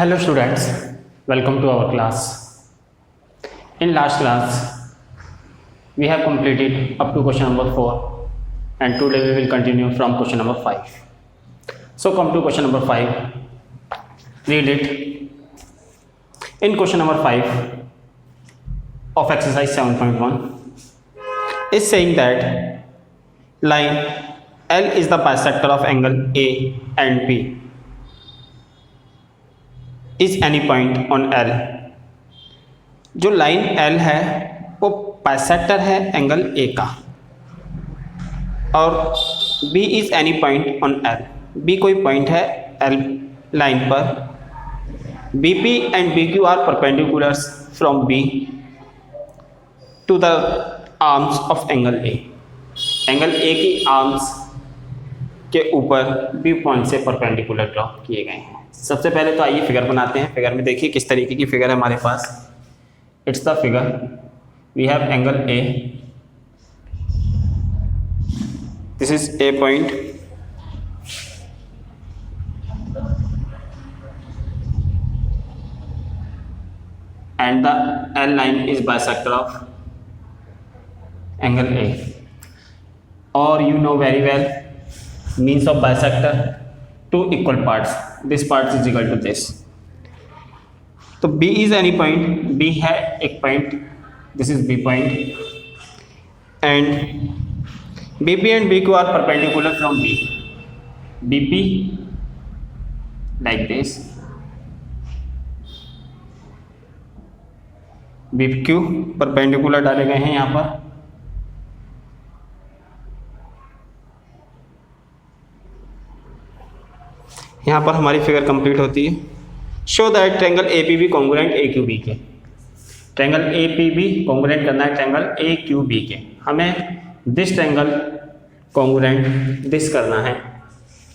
Hello students, welcome to our class. In last class, we have completed up to question number 4 and today we will continue from question number 5. So come to question number 5, read it. In question number 5 of exercise 7.1 is saying that line L is the bisector of angle A and B is any point on L. जो line L है वो bisector है angle A का और B is any point on L. B कोई point है L line पर। B P and B Q are perpendiculars from B to the arms of angle A. Angle A की arms के ऊपर B point से perpendicular draw किए गए हैं। सबसे पहले तो आइए फिगर बनाते हैं। फिगर में देखिए किस तरीके की फिगर है हमारे पास। It's the figure, we have angle A, this is a point and the L line is bisector of angle A. और you know very well means of bisector, two equal parts, this part is equal to this। तो B is any point, B है एक point, this is B point and BP and BQ are perpendicular from B। BP like this, BQ perpendicular डाले गए हैं यहाँ पर। यहाँ पर हमारी फिगर कंप्लीट होती है। Show that triangle A P B congruent A Q B के। Triangle A P B congruent करना है ट्रायंगल ए क्यू बी के। हमें दिस ट्रायंगल कॉन्ग्रुएंट दिस करना है।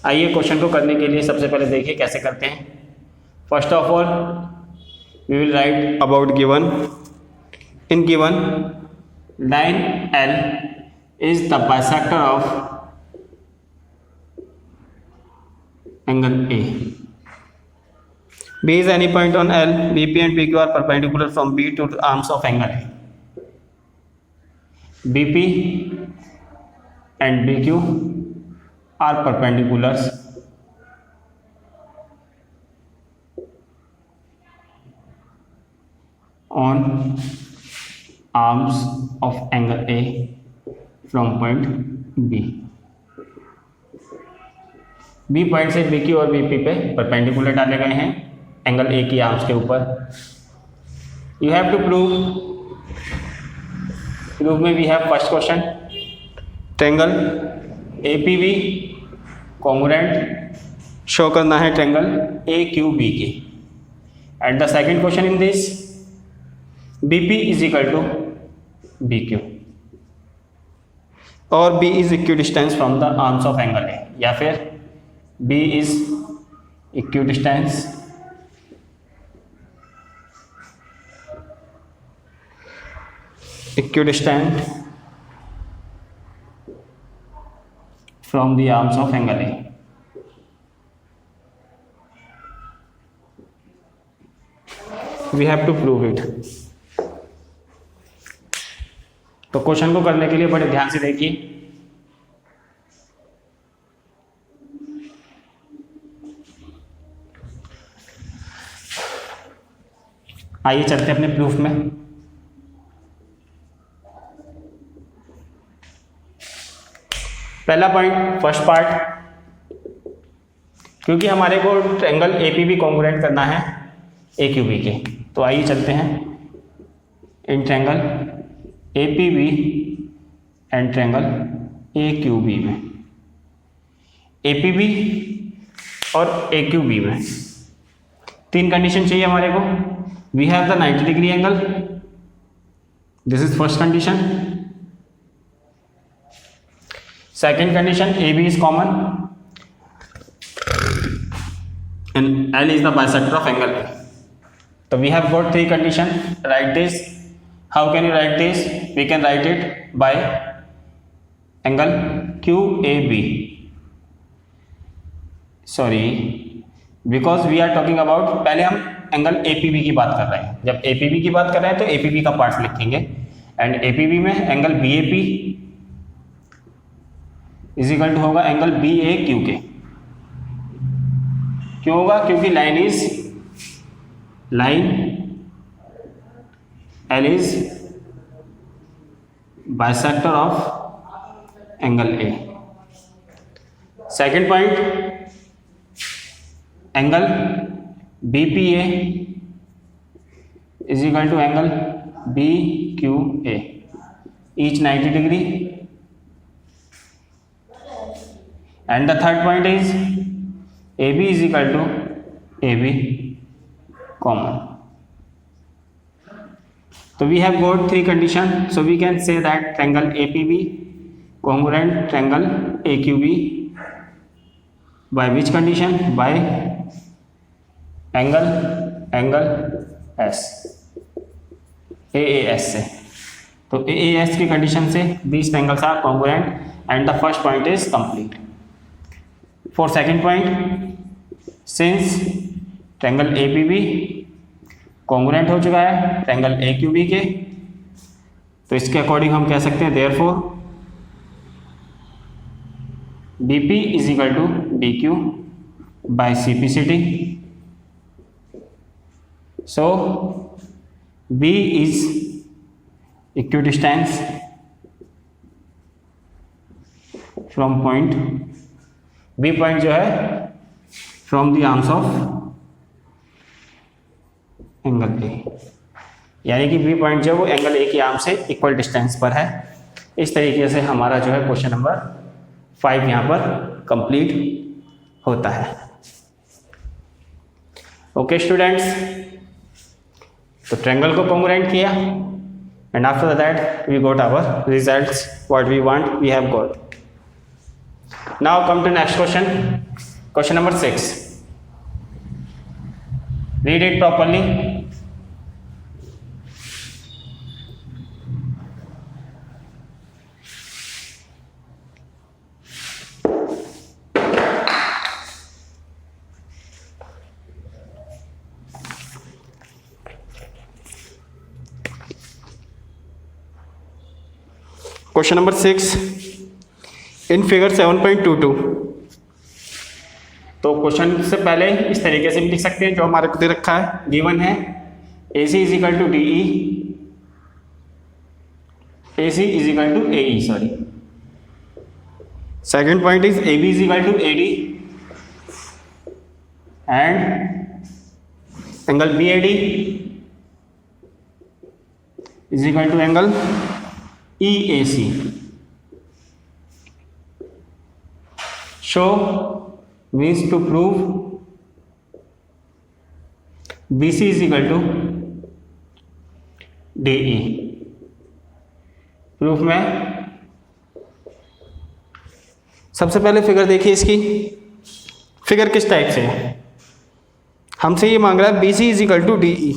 आइए क्वेश्चन को करने के लिए सबसे पहले देखिए कैसे करते हैं। First of all we will write about given. In given line L is the bisector of angle A. B is any point on L. BP and PQ are perpendicular from B to the arms of angle A. BP and BQ are perpendiculars on arms of angle A from point B। B point से B Q और B P पे perpendicular डाले गए हैं angle A की arms के ऊपर। You have to prove. Proof में we have first question, triangle A P B congruent show करना है ट्रायंगल ए क्यू बी के। And the second question in this B P is equal to B Q और B is equidistance from the arms of angle A, या फिर B is equidistant from the arms of angle A। We have to prove it। तो question को करने के लिए बड़े ध्यान से देखिए। आइए चलते हैं अपने प्रूफ में। पहला पॉइंट, फर्स्ट पार्ट, क्योंकि हमारे को triangle A P B congruent करना है ए क्यू बी के, तो आइए चलते हैं इन triangle A P B and triangle A Q B में। ए पी बी और ए क्यू बी में तीन कंडीशन चाहिए हमारे को। We have the 90 degree angle, this is first condition। Second condition, AB is common and L is the bisector of angle A। So we have got three condition। Write this। How can you write this? We can write it by angle QAB। Sorry, because we are talking about, पहले हम angle APB की बात कर रहे हैं। जब APB की बात कर रहे हैं तो APB का पार्ट लिखेंगे, एंड APB में angle BAP is equal to होगा एंगल BAQ के। क्यों होगा? क्योंकि line L is bisector of angle A। Second point, angle BPA is equal to angle BQA, each 90 degree. And the third point is AB is equal to AB common. So we have got three conditions. So we can say that triangle APB congruent triangle AQB by which condition? By angle S, AAS से। तो AAS की condition से these triangles are congruent and the first point is complete. For second point, since triangle APB congruent हो चुका है triangle AQB के, तो इसके अकॉर्डिंग हम कह सकते हैं therefore BP is equal to BQ by CPCT. So B is equidistance from point, B point जो है from the arms of angle A, यानी कि B पॉइंट जो है वो एंगल A की आर्म से इक्वल डिस्टेंस पर है। इस तरीके से हमारा जो है क्वेश्चन नंबर 5 यहाँ पर कंप्लीट होता है। ओके स्टूडेंट्स, तो ट्रायंगल को कॉन्ग्रुएंट किया and after that we got our results, what we want we have got. Now come to next question, question number 6. Read it properly. Question number 6. In figure 7.22, तो question से पहले इस तरीके से भी लिख सकते हैं जो हमारे को दे रखा है, गिवन है AC is equal to DE, AC is equal to AE, sorry. Second point is AB is equal to AD and angle BAD is equal to angle EAC। So means to prove BC is equal to DE। Proof में सबसे पहले figure देखिए, इसकी figure किस type से है। हमसे ये मांग रहा है BC is equal to DE,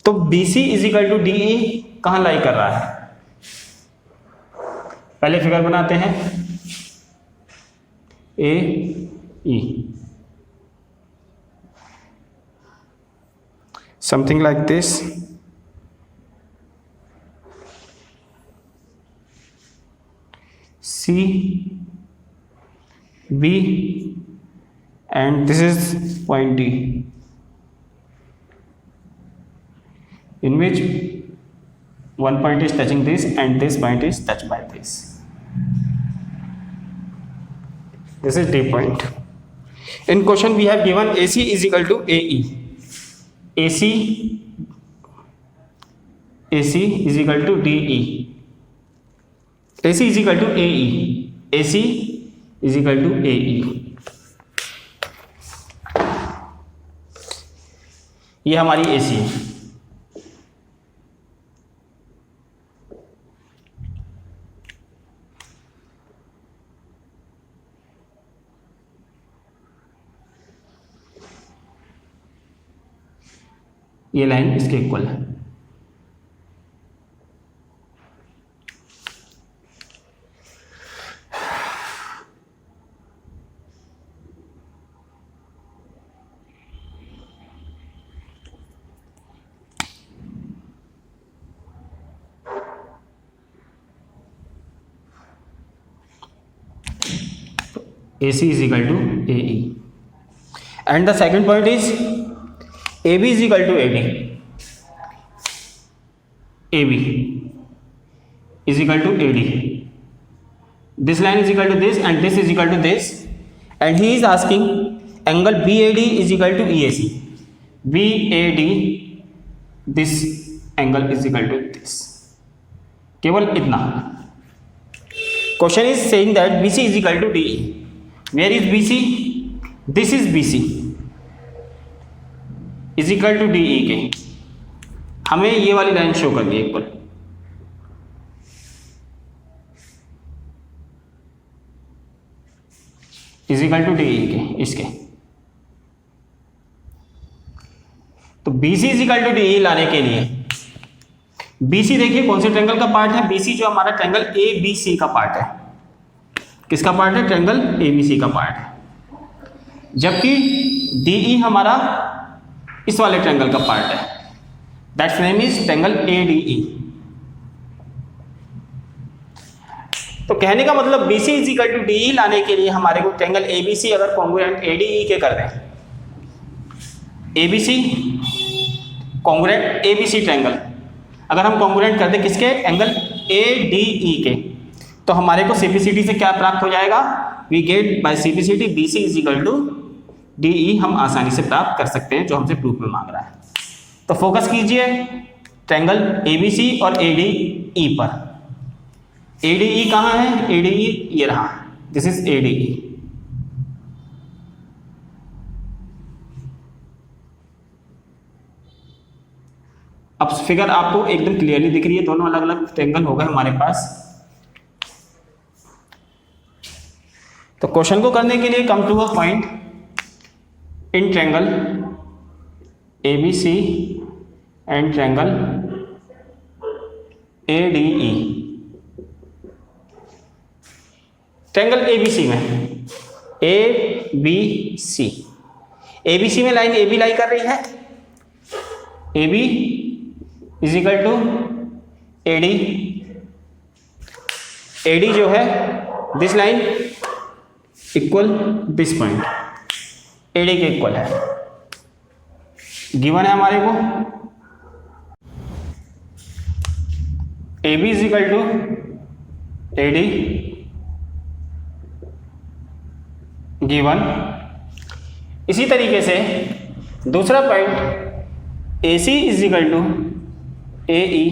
तो BC is equal to DE कहाँ लाई कर रहा है? पहले फिगर बनाते हैं AE, something like this। CB and this is point D, in which one point is touching this and this point is touched by this. This is D point. In question we have given AC is equal to AE. AC is equal to DE. AC is equal to AE. AC is equal to AE. ये हमारी AC है। ये line इसके equal है। AC is equal to AE, and the second point is AB is equal to AD. AB is equal to AD. This line is equal to this and this is equal to this, and he is asking angle BAD is equal to EAC. BAD, this angle is equal to this. केवल इतना. Question is saying that BC is equal to DE. Where is BC? This is BC is equal to DE के. हमें ये वाली line show करनी है equal. Is equal to DE के इसके. तो BC is equal to DE लाने के लिए BC देखिए कौन से ट्रायंगल का पार्ट है. BC जो हमारा ट्रायंगल ABC का पार्ट है. किसका पार्ट है? ट्रायंगल ABC का पार्ट है. जबकि DE हमारा इस वाले ट्रायंगल का पार्ट है. That's name is triangle ADE. तो कहने का मतलब BC is equal to DE लाने के लिए हमारे को ट्रायंगल ABC अगर कॉन्ग्रुएंट ADE के कर दें, ABC कॉन्ग्रुएंट ABC ट्रायंगल अगर हम कॉन्ग्रुएंट कर दें किसके? एंगल ADE के, तो हमारे को CPCT से क्या प्राप्त हो जाएगा? We get by CPCT BC is equal to DE. हम आसानी से प्राप्त कर सकते हैं जो हमसे प्रूफ में मांग रहा है. तो फोकस कीजिए ट्रायंगल ABC और ADE पर. ADE कहाँ है? ADE ये रहा. This is ADE. अब फिगर आपको एकदम क्लियरली दिख रही है. दोनों अलग अलग ट्रायंगल हो गए हमारे पास. तो क्वेश्चन को करने के लिए come to a point in triangle ABC and triangle ADE. Triangle ABC में ABC में लाइन AB लाई कर रही है. AB is equal to AD. AD जो है this line equal this point AD के इक्वल है. गिवन है हमारे को AB is equal to AD given. इसी तरीके से दूसरा point AC is equal to AE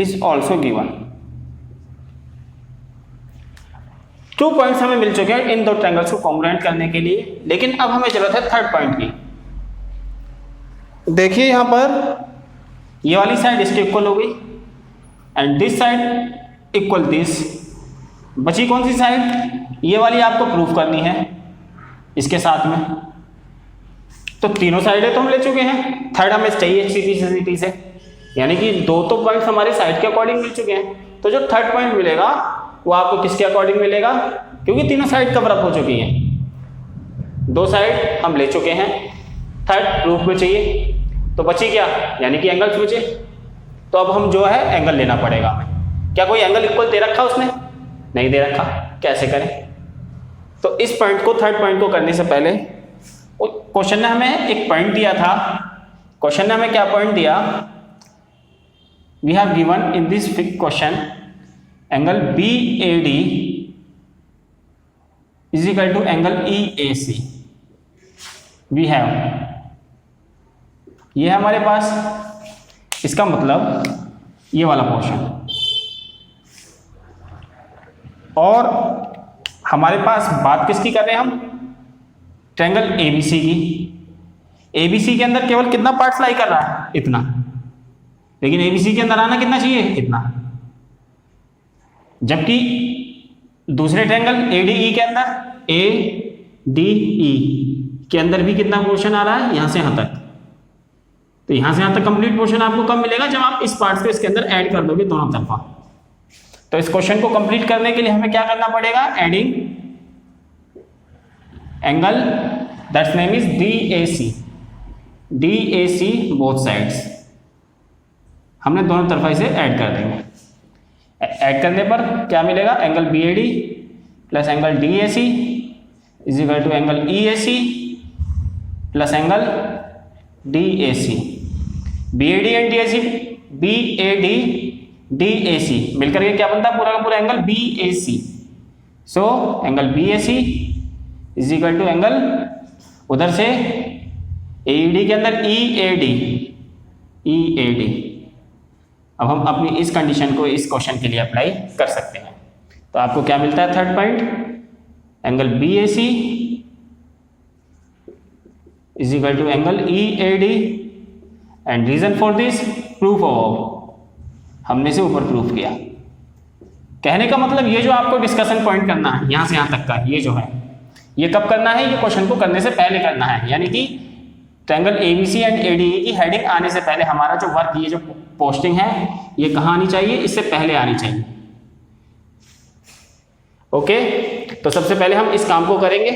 is also given. 2 points हमें मिल चुके हैं इन दो ट्रायंगल्स को कॉन्ग्रुएंट करने के लिए. लेकिन अब हमें जरूरत है थर्ड पॉइंट की. देखिए यहां पर ये वाली साइड इसके इक्वल हो गई and this side equal this. बची कौन सी साइड? ये वाली आपको प्रूफ करनी है इसके साथ में. तो तीनों साइडें तो हम ले चुके हैं. थर्ड हमें चाहिए CPCT से, यानी कि दो तो पॉइंट्स हमारे साइड के अकॉर्डिंग मिल चुके हैं. तो जो थर्ड पॉइंट मिलेगा वो आपको किसके अकॉर्डिंग मिलेगा? क्योंकि तीनों साइड कवर अप हो चुकी हैं. 2 साइड हम ले चुके हैं. थर्ड प्रूफ में चाहिए. तो बची क्या? यानी कि एंगल्स बचे. तो अब हम जो है एंगल लेना पड़ेगा हमें. क्या कोई एंगल इक्वल दे रखा उसने? नहीं दे रखा. कैसे करें? तो इस पॉइंट को थर्ड पॉइंट को करने से पहले क्वेश्चन ने हमें एक पॉइंट दिया था. क्वेश्चन ने हमें क्या पॉइंट दिया? We have given in this question angle BAD is equal to angle EAC. We have, ये है हमारे पास. इसका मतलब ये वाला पोर्शन. और हमारे पास बात किसकी कर रहे हैं हम? ट्रायंगल ABC की. ABC के अंदर केवल कितना पार्ट्स लाई कर रहा है? इतना. लेकिन ABC के अंदर आना कितना चाहिए? इतना. जबकि दूसरे ट्रायंगल ADE के अंदर ADE के अंदर भी कितना पोर्शन आ रहा है? यहां से यहां तक. तो यहां से यहां तक कंप्लीट पोर्शन आपको कब मिलेगा? जब आप इस पार्ट को इसके अंदर ऐड कर दोगे दोनों तरफा. तो इस क्वेश्चन को कंप्लीट करने के लिए हमें क्या करना पड़ेगा? Adding angle that's name is DAC both sides. हमने दोनों तरफा इसे ऐड कर देंगे. ऐड करने पर क्या मिलेगा? Angle BAD plus angle DAC is equal to angle E A C plus angle D A C. B A D and D A C, B A D D A C मिलकर के क्या बनता है, पूरा का पूरा angle B A C. So angle B A C is equal to angle उधर से ए डी के अंदर ई A D, E A D. अब हम अपनी इस कंडीशन को इस क्वेश्चन के लिए अप्लाई कर सकते हैं। तो आपको क्या मिलता है, third point, angle B A C is equal to angle E A D and reason for this proof of, हमने से ऊपर प्रूफ किया। कहने का मतलब ये जो आपको डिस्कशन पॉइंट करना है यहां से यहां तक का, ये जो है ये कब करना है, ये क्वेश्चन को करने से पहले करना है। यानी कि ट्रायंगल एबीसी एंड एडीई की हेडिंग आने से पहले हमारा जो वर्क, ये जो पोस्टिंग है ये कहाँ आनी चाहिए, इससे पहले आनी चाहिए। ओके, तो सबसे पहले हम इस काम को करेंगे।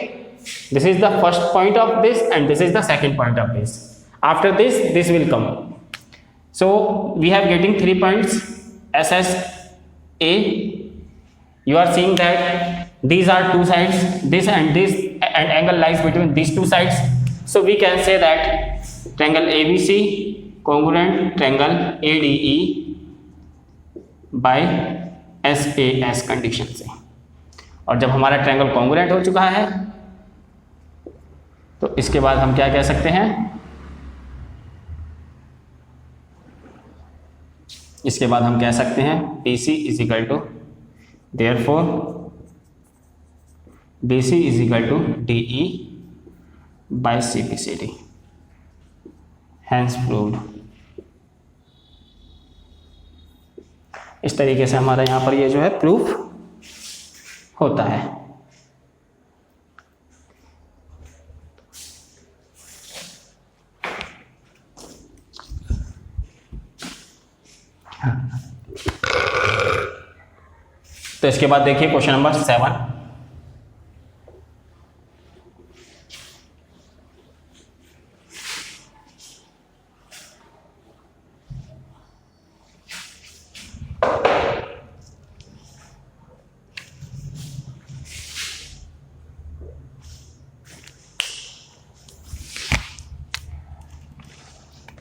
This is the first point of this and this is the second point of this. After this this will come. So we have getting 3 points S S A. You are seeing that these are two sides, this and this, and angle lies between these two sides. So we can say that triangle ABC congruent triangle ADE by SAS condition से। और जब हमारा triangle congruent हो चुका है तो इसके बाद हम क्या कह सकते हैं, इसके बाद हम कह सकते हैं PC is equal to, therefore DC is equal to DE by CPCD, hence proved। इस तरीके से हमारा यहाँ पर ये जो है प्रूफ होता है। तो इसके बाद देखिए question number 7।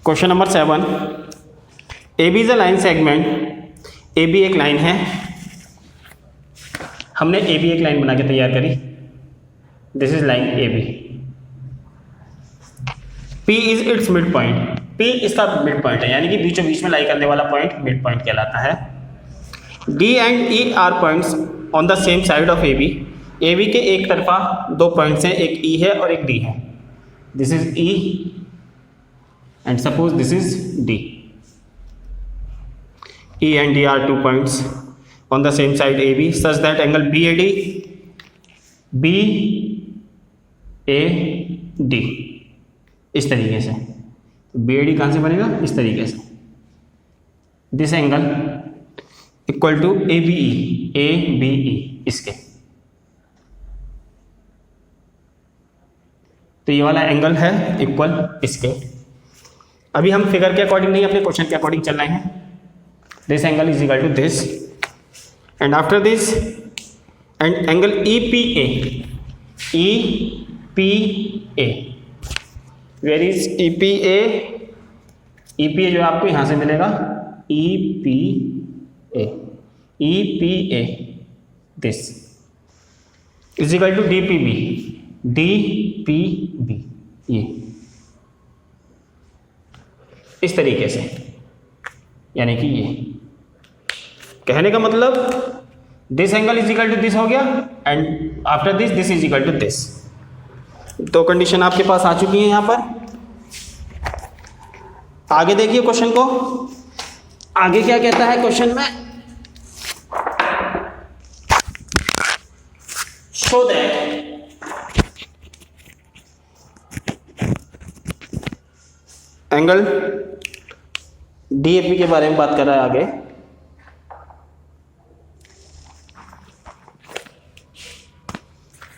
Question number 7, A B is a line segment. A B एक लाइन है, हमने ए बी एक लाइन बना के तैयार करी। This is line A B. P is its mid point. P इसका मिड पॉइंट है, यानी कि बीचों बीच में लाई करने वाला पॉइंट मिड पॉइंट कहलाता है। D and E are points on the same side of A B. A B के एक तरफा 2 पॉइंट्स हैं, एक ई है और एक डी है। This is E and suppose this is D. E and D are 2 points on the same side AB such that angle BAD BAD इस तरीके से। BAD कहाँ से बनेगा, इस तरीके से। This angle equal to ABE इसके। तो ये वाला एंगल है इक्वल इसके। अभी हम फिगर के अकॉर्डिंग नहीं, अपने क्वेश्चन के अकॉर्डिंग चल रहे हैं। This angle is equal to this and after this and angle EPA। EPA where is EPA? EPA जो आपको यहां से मिलेगा EPA this is equal to DPB ये इस तरीके से। यानी कि ये कहने का मतलब this angle is equal to this हो गया and after this this is equal to this. तो कंडीशन आपके पास आ चुकी है यहां पर। आगे देखिए क्वेश्चन को, आगे क्या कहता है क्वेश्चन में, शो दैट एंगल DAP के बारे में बात कर रहा है आगे।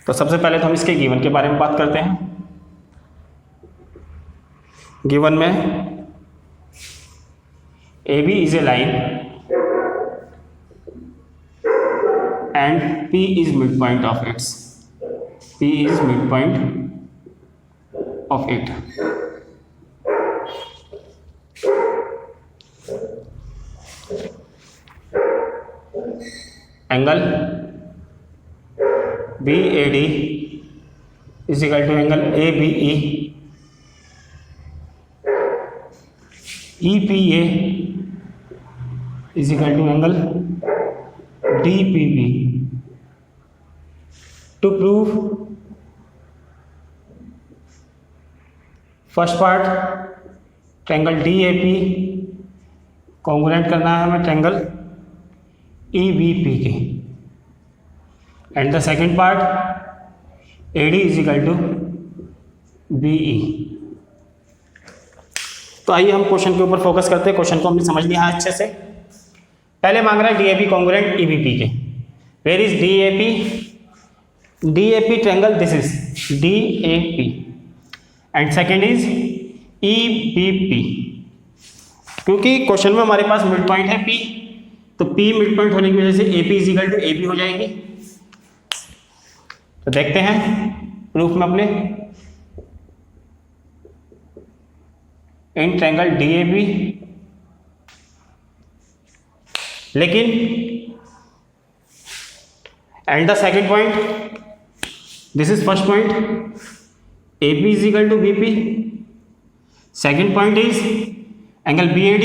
तो सबसे पहले तो हम इसके गिवन के बारे में बात करते हैं। गिवन में AB is a line and P is mid point of its. P is midpoint of it. Angle BAD is equal to angle ABE. EPA is equal to angle DPB. To prove first part triangle DAP congruent करना है हमें triangle EBP के, and the second part AD is equal to BE। तो आइए हम question के ऊपर focus करते हैं। क्वेश्चन को हमने समझ लिया है अच्छे से। पहले मांग रहा है DAP कॉन्ग्रुएंट EBP के। Where is DAP? DAP triangle, this is DAP and second is EBP। क्योंकि क्वेश्चन में हमारे पास मिड पॉइंट है P, तो P मिड पॉइंट होने की वजह से AP is equal to AB हो जाएगी। तो देखते हैं प्रूफ में अपने, इन ट्रायंगल DAP, लेकिन and the second point, this is first point, AP is equal to BP. Second point is angle BAD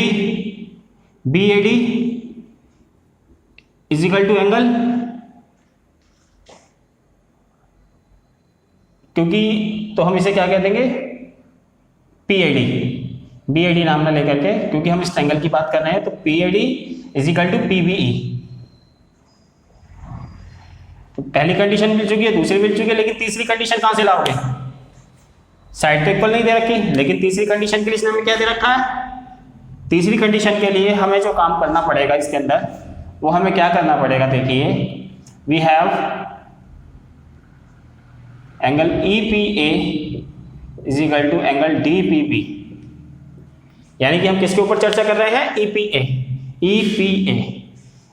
is equal to angle, क्योंकि तो हम इसे क्या कह देंगे, BAD नाम ना लेकर के, क्योंकि हम इस ट्रायंगल की बात कर रहे हैं। तो PAD is equal to PBE। तो पहली कंडीशन मिल चुकी है, दूसरी मिल चुकी है, लेकिन तीसरी कंडीशन कहां से लाओगे? साइड तो इक्वल नहीं दे रखी, लेकिन तीसरी कंडीशन के लिए इसने हमें क्या दे रखा है? तीसरी कंडीशन के लिए हमें जो काम करना पड़ेगा इसके अंदर, वो हमें क्या करना पड़ेगा? देखिए, we have angle EPA is equal to angle DPB। यानी कि हम किसके ऊपर चर्चा कर रहे हैं? EPA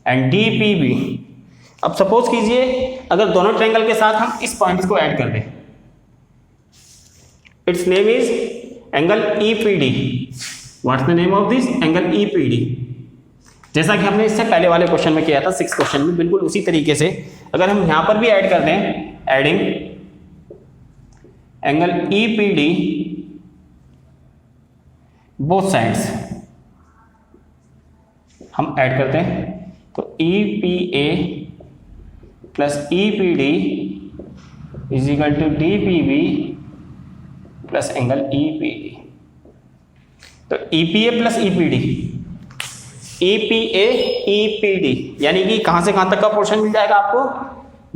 and DPB। अब सपोज कीजिए अगर दोनों ट्रायंगल के साथ हम इस पॉइंट्स को ऐड कर दें, its name is angle EPD। what's the name of this? angle EPD। जैसा कि हमने इससे पहले वाले क्वेश्चन में किया था, 6 क्वेश्चन में, बिल्कुल उसी तरीके से अगर हम यहां पर भी ऐड कर दें, adding angle EPD both sides हम ऐड करते हैं, तो EPA plus EPD is equal to DPB plus angle EPD। तो EPA प्लस EPD, यानी कि कहां से कहां तक का पोर्शन मिल जाएगा आपको?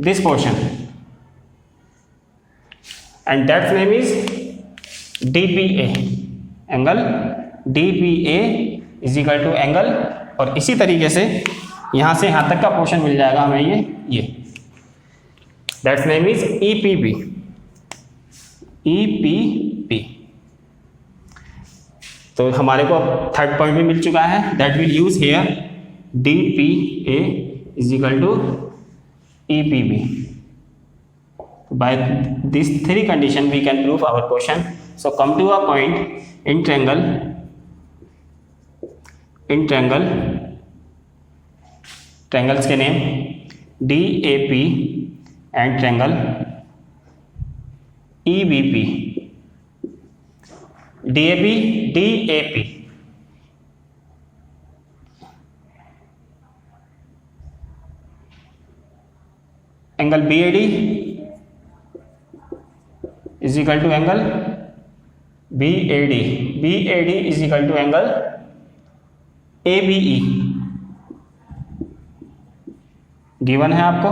This portion, and that's name is DPA। Angle DPA is equal to angle, और इसी तरीके से यहां से यहां तक का पोर्शन मिल जाएगा हमें ये दैट्स नेम इज EPP। तो हमारे को अब थर्ड पॉइंट भी मिल चुका है, that will use here DPA is equal to EPB। By this 3 condition we can prove our question. So come to a point in triangle triangles के name DAP and triangle EBP। DAP angle BAD is equal to angle BAD is equal to angle ABE given है आपको।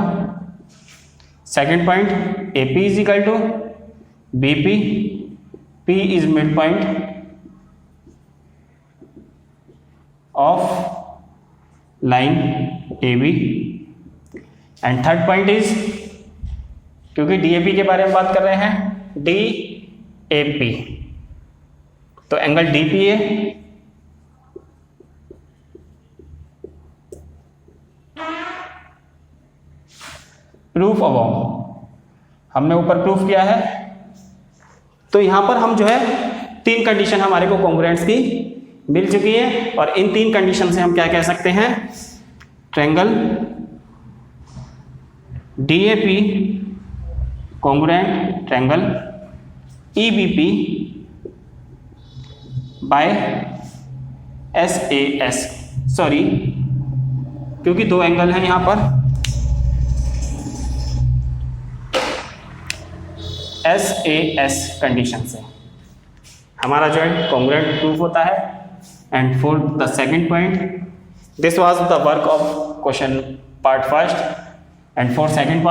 Second point AP is equal to BP, P is midpoint of line AB, and third point is, क्योंकि DAP के बारे में बात कर रहे हैं, DAP, तो एंगल DPA प्रूफ अबव। हमने ऊपर प्रूफ किया है। तो यहाँ पर हम जो है 3 कंडीशन हमारे को कॉन्ग्रुएंट्स की मिल चुकी है, और इन 3 कंडीशन से हम क्या कह सकते हैं, triangle DAP congruent triangle EBP by SAS, sorry क्योंकि 2 एंगल हैं यहाँ पर, SAS कंडीशन से हमारा जो है कॉन्ग्रुएंट प्रूफ होता है। And for the second point, this was the work of question part first. And for second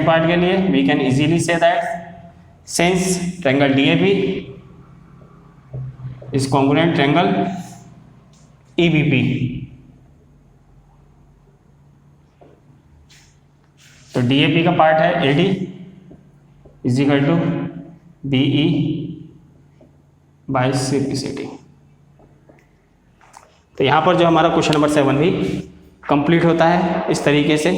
part के लिए we can easily say that since triangle DAP is congruent triangle EBP, तो DAP का part है AD is equal to BE by CPCD। तो यहाँ पर जो हमारा क्वेश्चन नंबर 7 भी कंप्लीट होता है इस तरीके से।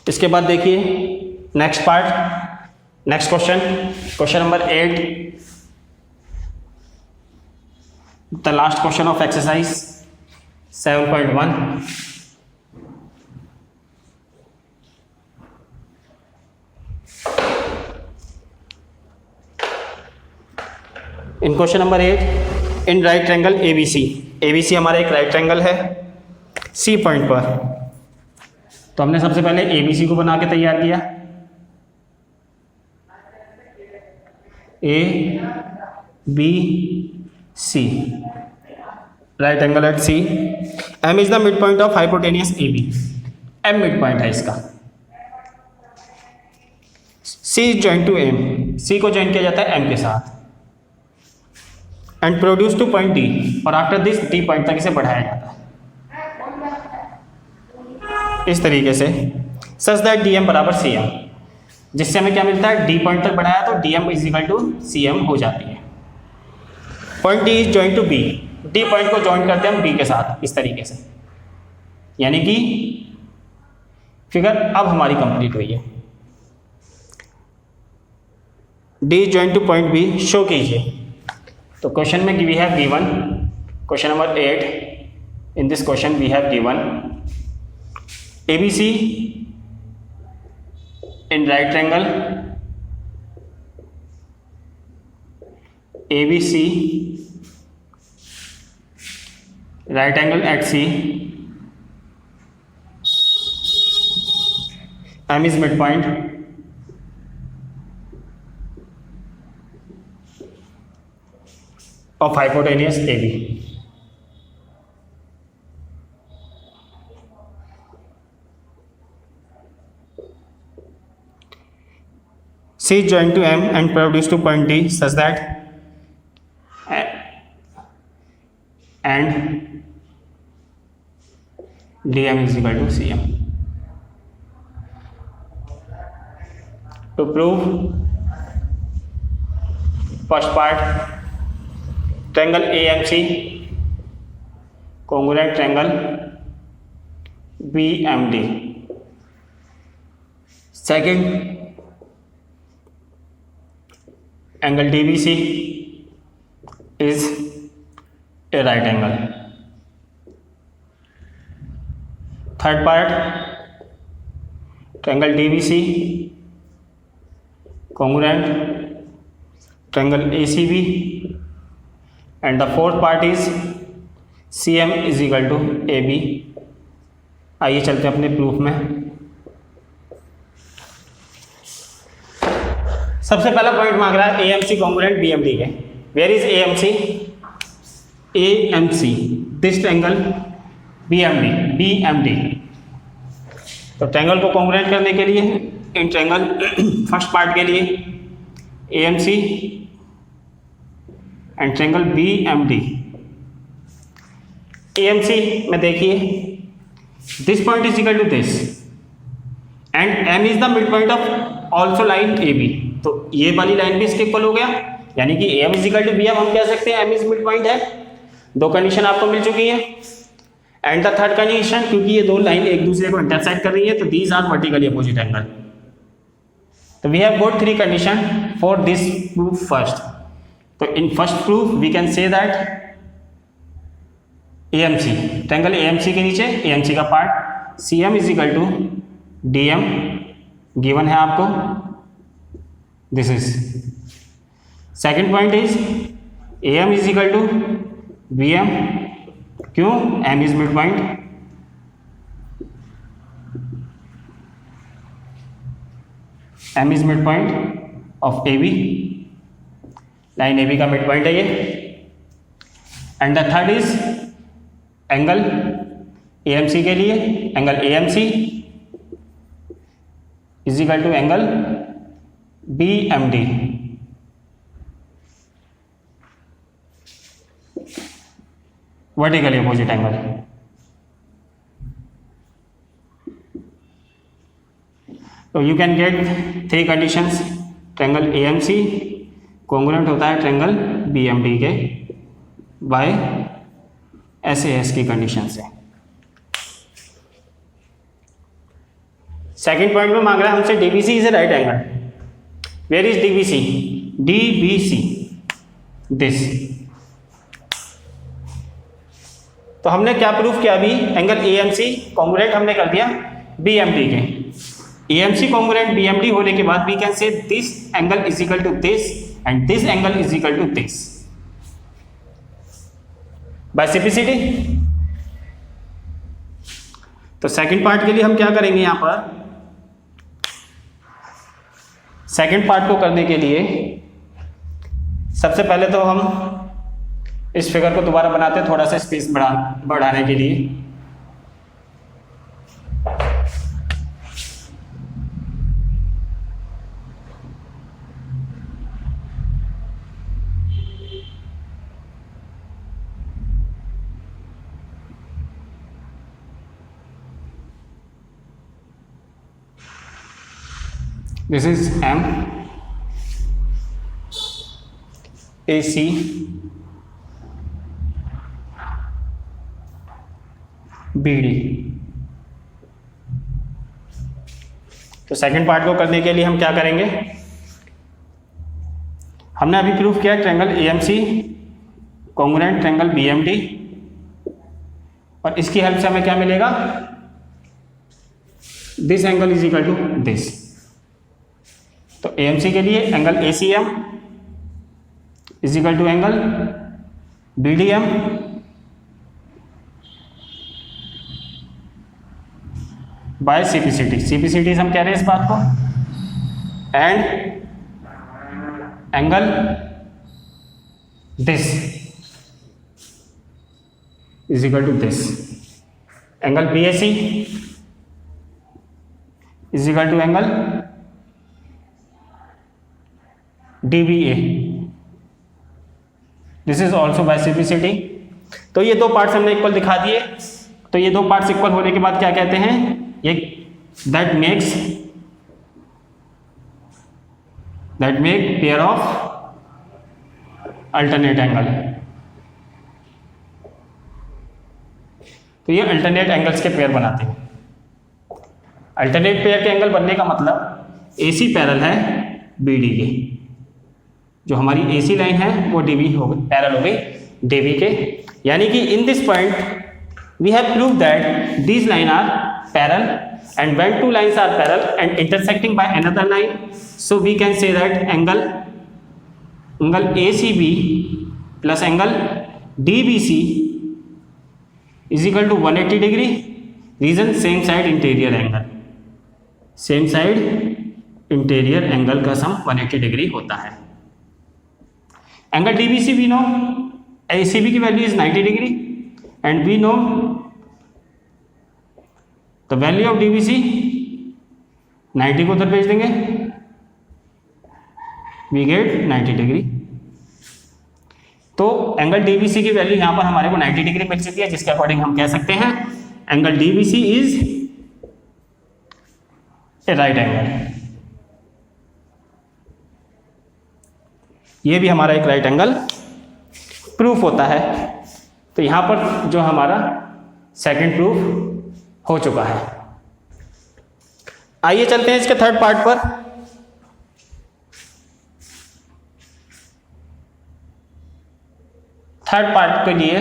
इसके बाद देखिए next part, next question number 8, the last question of exercise 7.1। In question number 8, in right triangle ABC हमारा एक राइट ट्रायंगल है C पॉइंट पर। तो हमने सबसे पहले ABC को बना के तैयार किया, ABC right angle at C। M is the mid point of hypotenuse AB, M mid point है इसका। C is joint to M, C को जॉइन किया जाता है M के साथ। And produce to point D, और आफ्टर दिस D पॉइंट तक इसे बढ़ाया जाता है इस तरीके से, सच दैट DM बराबर CM, जिससे हमें क्या मिलता है, D पॉइंट तक बढ़ाया तो DM is equal to CM हो जाती है। Point D is joint to B, D point को जॉइन करते हैं हम B के साथ इस तरीके से, यानी कि फिगर अब हमारी कंप्लीट हुई है। D joint to point B show कीजिए। तो क्वेश्चन में we have given, question number 8, in this question we have given ABC in right triangle ABC right angle at C, M is midpoint, of hypotenuse AB. C is joined to M and produce to point D such that and DM is equal to CM. To prove first part, triangle AMC congruent triangle BMD. Second, angle DBC is a right angle. Third part, triangle DBC congruent triangle ACB, and the fourth part is CM is equal to AB. आइए चलते हैं अपने proof में। सबसे पहला point मांग रहा है AMC कॉन्ग्रुएंट BMD के। Where is AMC? AMC this triangle BMD। तो ट्रायंगल को कॉन्ग्रुएंट करने के लिए इन ट्रायंगल फर्स्ट पार्ट के लिए AMC and triangle BMD। AMC में देखिए this point is equal to this and M is the mid point of also line AB। तो ये वाली लाइन भी इसके इक्वल हो गया यानी कि AM इजिकल टू BM हम कह सकते हैं M इज मिड पॉइंट है। दो कंडीशन आपको मिल चुकी है। एंड द थर्ड कंडीशन, क्योंकि ये दो लाइन एक दूसरे को इंटरसेक्ट कर रही है तो these are vertically opposite angle. तो we have got three condition for this proof first. तो in first proof we can say that AMC, triangle AMC के नीचे AMC का part CM is equal to DM given है आपको, this is. Second point is AM is equal to BM, क्यों? M is midpoint. M is mid point of AB, line AB का mid point है ये। And the third is angle AMC के लिए, angle AMC is equal to angle BMD। Vertically opposite angle. तो you can get three conditions. Triangle AMC congruent होता है triangle BMD के by SAS की कंडीशन से। सेकेंड पॉइंट में मांग रहा है हमसे DBC is a right angle. Where is DBC? DBC दिस। तो हमने क्या प्रूफ किया अभी? एंगल AMC कॉन्ग्रुएंट हमने कर दिया BMD के। AMC कॉन्ग्रुएंट BMD होने के बाद we can say this angle is equal to this and this angle is equal to this by simplicity. तो सेकंड पार्ट के लिए हम क्या करेंगे? यहां पर सेकंड पार्ट को करने के लिए सबसे पहले तो हम इस फिगर को दोबारा बनाते हैं, थोड़ा सा स्पेस बढ़ाने के लिए। This is M, AC, BD। तो सेकंड पार्ट को करने के लिए हम क्या करेंगे? हमने अभी प्रूफ किया triangle AMC congruent triangle BMD, और इसकी हेल्प से हमें क्या मिलेगा? This angle is equal to this. तो AMC के लिए angle ACM is equal to angle BDM by CPCT। CPCT हम कह रहे हैं इस बात को। And angle this is equal to this, angle BAC is equal to angle DBA। This is also by CPCT। तो ये दो पार्ट्स हमने इक्वल दिखा दिए। तो ये दो पार्ट्स इक्वल होने के बाद क्या कहते हैं? ये that make pair of alternate angle. तो ये अल्टरनेट एंगल्स के पेयर बनाते हैं। अल्टरनेट पेयर के एंगल बनने का मतलब AC पैरेलल है BD के, जो हमारी AC लाइन है वो DB हो गई, पैरेलल हो गई DB के। यानी कि in this point we have prove that these line are parallel, and when two lines are parallel and intersecting by another line, so we can say that angle ACB plus angle DBC is equal to 180 degree. Reason same side interior angle, same side interior angle का sum 180 degree होता है। Angle DBC we know, ACB की value is 90 degree and we know the value of DBC 90 को उधर भेज देंगे, we get 90 degree. तो angle DBC की वैल्यू यहां पर हमारे को 90 डिग्री मिल चुकी है, जिसके अकॉर्डिंग हम कह सकते हैं angle DBC is a right angle. ये भी हमारा एक राइट एंगल प्रूफ होता है। तो यहाँ पर जो हमारा सेकंड प्रूफ हो चुका है। आइए चलते हैं इसके थर्ड पार्ट पर। थर्ड पार्ट के लिए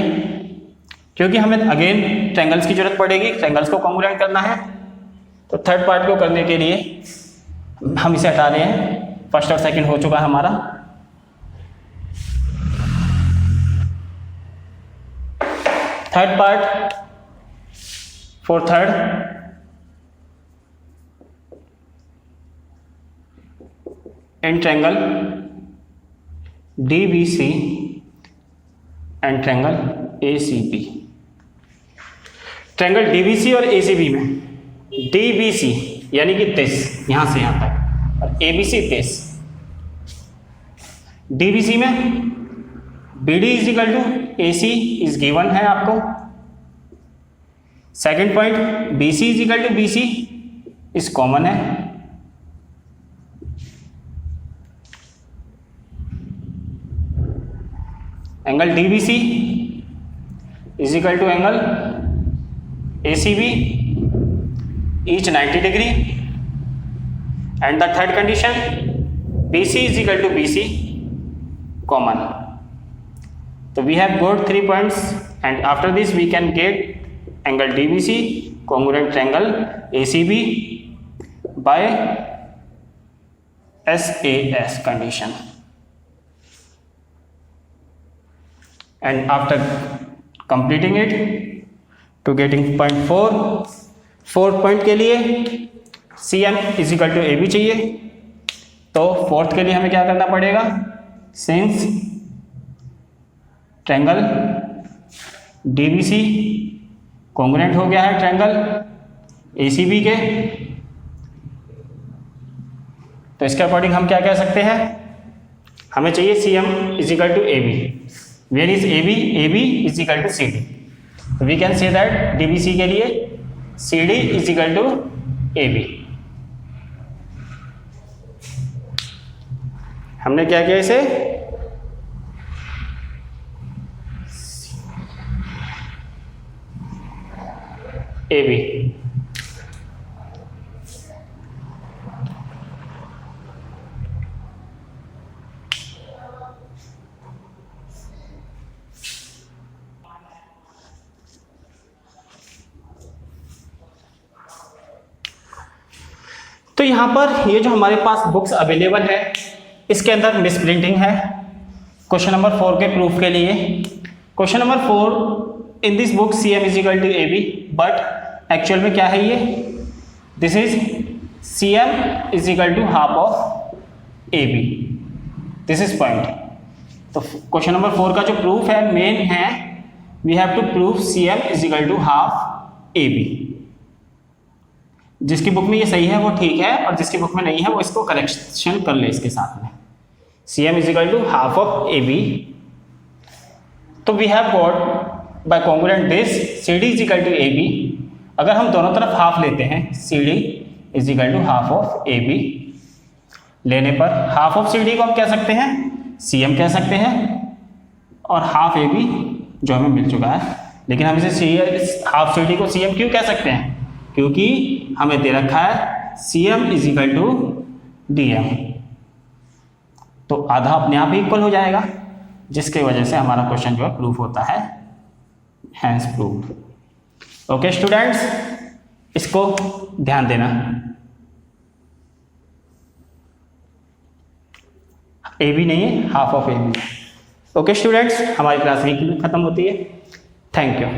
क्योंकि हमें अगेन ट्रायंगल्स की जरूरत पड़ेगी, ट्रायंगल्स को कॉन्ग्रुएंट करना है, तो थर्ड पार्ट को करने के लिए हम इसे हटा रहे हैं। फर्स्ट और सेकंड हो चुका है हमारा। Third part for third, in triangle DBC and triangle ACB। Triangle DBC और ACB में DBC यानी कि 30 यहां से यहां तक और ABC 30। DBC में BD is equal to AC is given है आपको। Second point BC is equal to BC is common है। Angle DBC is equal to angle ACB each 90 degree, and the third condition BC is equal to BC common. So we have got 3 points, and after this we can get angle DBC congruent triangle ACB by SAS condition. And after completing it to getting point 4, fourth point के लिए CM is equal to AB चाहिए। तो fourth के लिए हमें क्या करना पड़ेगा, सिंस ट्रायंगल DBC कॉन्ग्रुएंट हो गया है ट्रायंगल ACB के, तो इसके अकॉर्डिंग हम क्या कह सकते हैं, हमें चाहिए CM is equal to AB। Where is AB? AB is equal to CD। तो we can say that DBC के लिए CD is equal to AB। हमने क्या किया इसे, AB। तो यहाँ पर ये जो हमारे पास बुक्स अवेलेबल है इसके अंदर मिसप्रिंटिंग है। क्वेश्चन नंबर 4 के प्रूफ के लिए, question number 4 in this book CM is equal to AB, but actual में क्या है ये, this is CM is equal to half of AB, this is point. तो क्वेश्चन नंबर 4 का जो प्रूफ है मेन है, we have to proof CM is equal to half AB। जिसकी बुक में ये सही है वो ठीक है, और जिसकी बुक में नहीं है वो इसको करेक्शन कर ले इसके साथ में। CM is equal to half of AB। तो we have got by congruent this CD is equal to AB। अगर हम दोनों तरफ हाफ लेते हैं, CD is equal to half of AB लेने पर हाफ ऑफ CD को हम कह सकते हैं CM कह सकते हैं, और हाफ AB जो हमें मिल चुका है। लेकिन हम इसे हाफ CD को CM क्यों कह सकते हैं, क्योंकि हमें दे रखा है CM is equal to DM, तो आधा अपने आप ही इक्वल हो जाएगा, जिसके वजह से हमारा क्वेश्चन जो है प्रूफ होता है, हैंस प्रूफ। ओके स्टूडेंट्स, इसको ध्यान देना। AB नहीं है, half of AB। Okay students, हमारी क्लास यहीं खत्म होती है। Thank you.